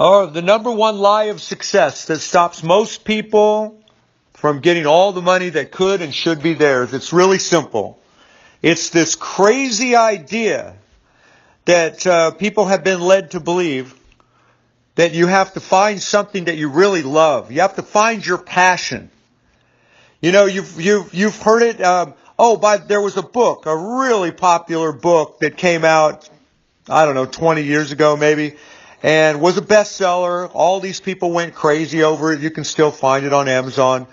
Oh, the number one lie of success that stops most people from getting all the money that could and should be theirs. It's really simple. It's this crazy idea that people have been led to believe that you have to find something that you really love. You have to find your passion. You know, you've heard it. There was a book, a really popular book that came out, I don't know, 20 years ago maybe, and was a bestseller. All these people went crazy over it. You can still find it on Amazon.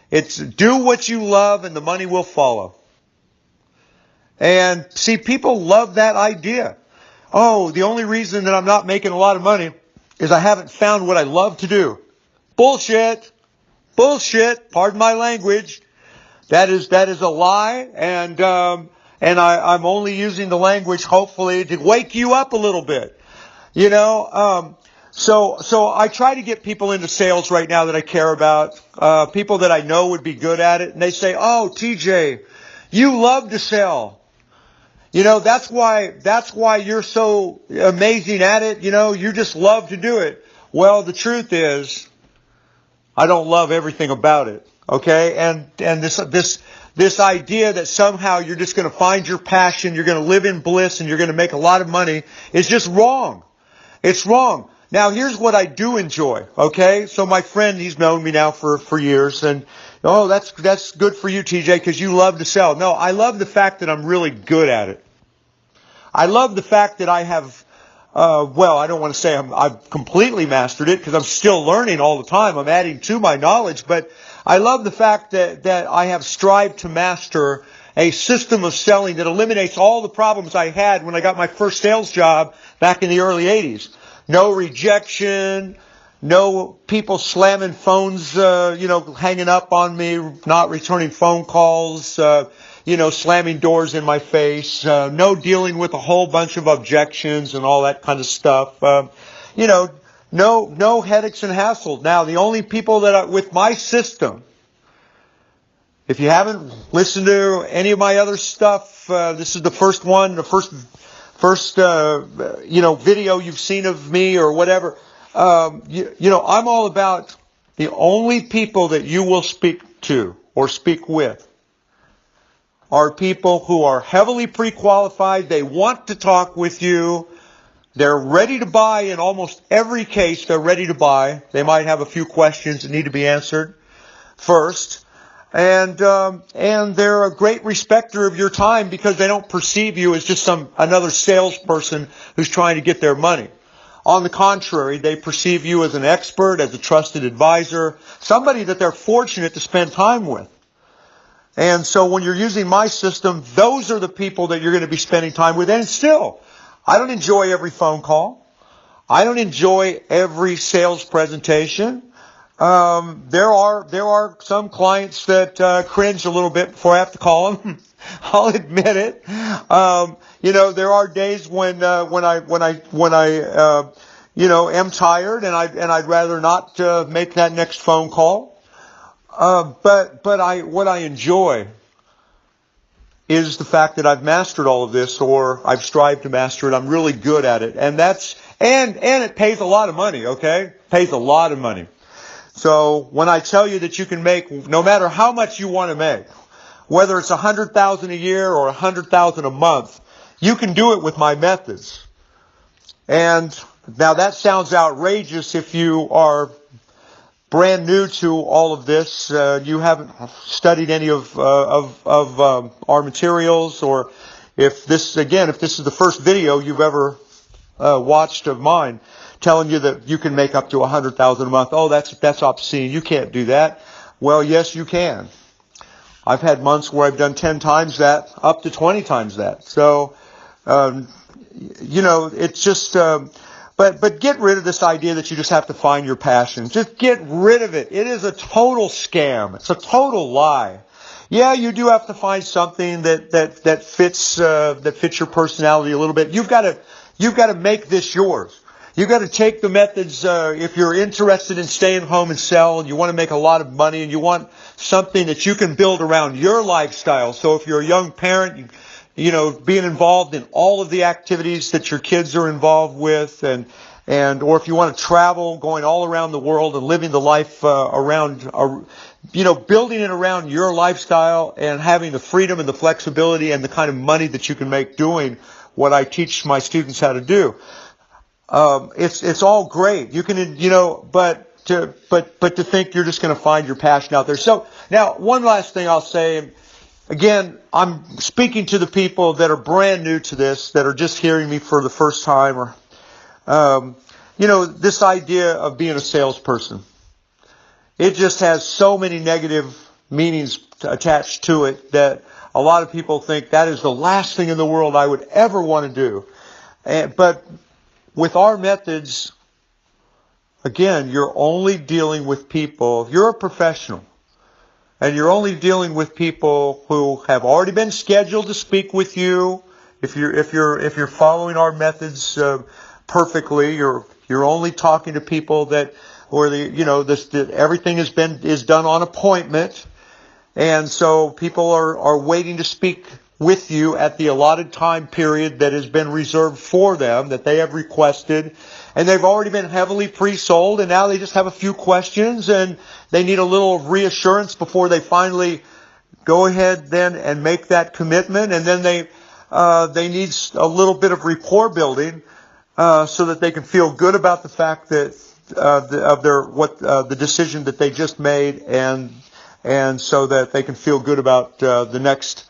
It's do what you love and the money will follow. And see, people love that idea. Oh, the only reason that I'm not making a lot of money is I haven't found what I love to do. Bullshit. Bullshit. Pardon my language. That is a lie. And I'm only using the language hopefully to wake you up a little bit. You know, so I try to get people into sales right now that I care about, people that I know would be good at it. And they say, oh, TJ, you love to sell. You know, that's why you're so amazing at it. You know, you just love to do it. Well, the truth is, I don't love everything about it. Okay. And this idea that somehow you're just going to find your passion, you're going to live in bliss and you're going to make a lot of money is just wrong. It's wrong. Now, here's what I do enjoy, okay? So my friend, he's known me now for years, and, oh, that's good for you, TJ, because you love to sell. No, I love the fact that I'm really good at it. I love the fact that I have, I don't want to say I've completely mastered it, because I'm still learning all the time. I'm adding to my knowledge, but I love the fact that I have strived to master a system of selling that eliminates all the problems I had when I got my first sales job back in the early 80s. No rejection, no people slamming phones, hanging up on me, not returning phone calls, slamming doors in my face, no dealing with a whole bunch of objections and all that kind of stuff. No headaches and hassles. Now, the only people that are with my system, if you haven't listened to any of my other stuff, this is the first one, the first video you've seen of me or whatever. I'm all about the only people that you will speak to or speak with are people who are heavily pre-qualified. They want to talk with you. They're ready to buy in almost every case. They're ready to buy. They might have a few questions that need to be answered first. And they're a great respecter of your time because they don't perceive you as just another salesperson who's trying to get their money. On the contrary, they perceive you as an expert, as a trusted advisor, somebody that they're fortunate to spend time with. And so when you're using my system, those are the people that you're going to be spending time with. And still, I don't enjoy every phone call. I don't enjoy every sales presentation. There are some clients that cringe a little bit before I have to call them. I'll admit it. There are days when I am tired and I'd rather not make that next phone call. But what I enjoy is the fact that I've mastered all of this, or I've strived to master it. I'm really good at it, and it pays a lot of money. Okay, pays a lot of money. So when I tell you that you can make, no matter how much you want to make, whether it's $100,000 a year or $100,000 a month, you can do it with my methods. And now that sounds outrageous if you are brand new to all of this. You haven't studied any of our materials, or if this is the first video you've ever watched of mine, telling you that you can make up to $100,000 a month. Oh, that's obscene. You can't do that. Well, yes, you can. I've had months where I've done 10 times that, up to 20 times that. So, it's just, but get rid of this idea that you just have to find your passion. Just get rid of it. It is a total scam. It's a total lie. Yeah, you do have to find something that fits your personality a little bit. You've got to make this yours. You've got to take the methods, if you're interested in staying home and sell, and you want to make a lot of money, and you want something that you can build around your lifestyle. So if you're a young parent, being involved in all of the activities that your kids are involved with, or if you want to travel, going all around the world and living the life building it around your lifestyle and having the freedom and the flexibility and the kind of money that you can make doing what I teach my students how to do. It's all great. You can, but to think you're just going to find your passion out there. So now, one last thing I'll say. Again, I'm speaking to the people that are brand new to this, that are just hearing me for the first time, or, this idea of being a salesperson. It just has so many negative meanings attached to it that a lot of people think that is the last thing in the world I would ever want to do. But with our methods, again, you're only dealing with people. If you're a professional, and you're only dealing with people who have already been scheduled to speak with you. If you're following our methods perfectly, you're only talking to people that where everything is done on appointment, and so people are waiting to speak with you at the allotted time period that has been reserved for them, that they have requested. And they've already been heavily pre-sold, and now they just have a few questions, and they need a little reassurance before they finally go ahead then and make that commitment. And then they need a little bit of rapport building so that they can feel good about the fact that the decision that they just made, and so that they can feel good about the next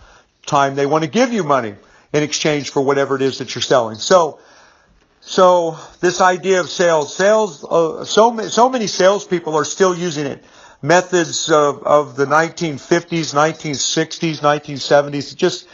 time they want to give you money in exchange for whatever it is that you're selling. So this idea of sales, so many salespeople are still using it. Methods of the 1950s, 1960s, 1970s. Just,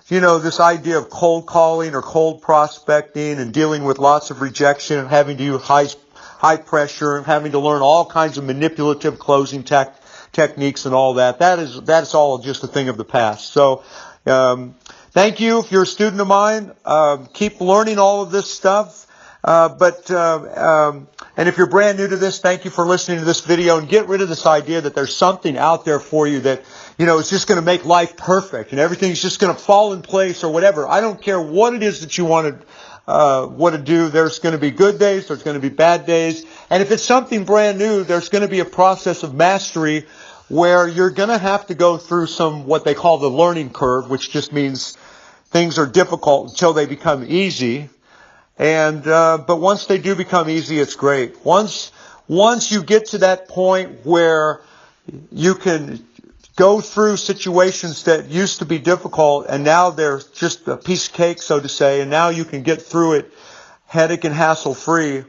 this idea of cold calling or cold prospecting and dealing with lots of rejection and having to use high pressure and having to learn all kinds of manipulative closing techniques and all that. That's all just a thing of the past. So, thank you. If you're a student of mine, keep learning all of this stuff. And if you're brand new to this, thank you for listening to this video, and get rid of this idea that there's something out there for you that, is just going to make life perfect and everything's just going to fall in place or whatever. I don't care what it is that you want to do. There's going to be good days. There's going to be bad days. And if it's something brand new, there's going to be a process of mastery where you're going to have to go through what they call the learning curve, which just means things are difficult until they become easy. But once they do become easy, it's great. Once you get to that point where you can go through situations that used to be difficult and now they're just a piece of cake, so to say, and now you can get through it headache and hassle free,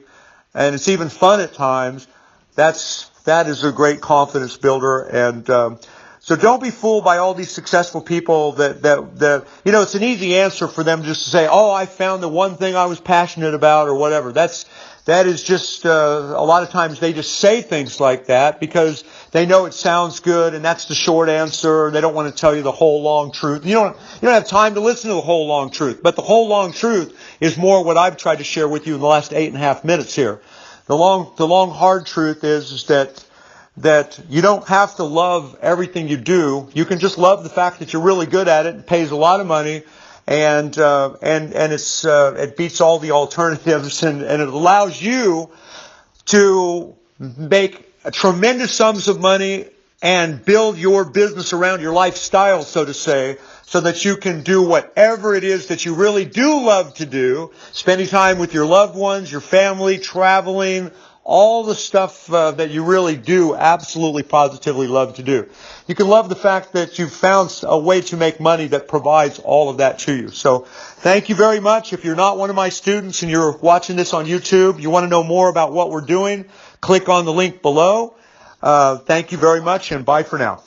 and it's even fun at times, that is a great confidence builder. And so don't be fooled by all these successful people that it's an easy answer for them just to say, oh, I found the one thing I was passionate about or whatever. That is just, a lot of times they just say things like that because they know it sounds good and that's the short answer. They don't want to tell you the whole long truth. You don't have time to listen to the whole long truth. But the whole long truth is more what I've tried to share with you in the last 8.5 minutes here. The long hard truth is that you don't have to love everything you do. You can just love the fact that you're really good at it. It pays a lot of money, and it beats all the alternatives, and it allows you to make tremendous sums of money and build your business around your lifestyle, so to say, so that you can do whatever it is that you really do love to do, spending time with your loved ones, your family, traveling, all the stuff that you really do absolutely positively love to do. You can love the fact that you've found a way to make money that provides all of that to you. So thank you very much. If you're not one of my students and you're watching this on YouTube, you want to know more about what we're doing, click on the link below. Thank you very much, and bye for now.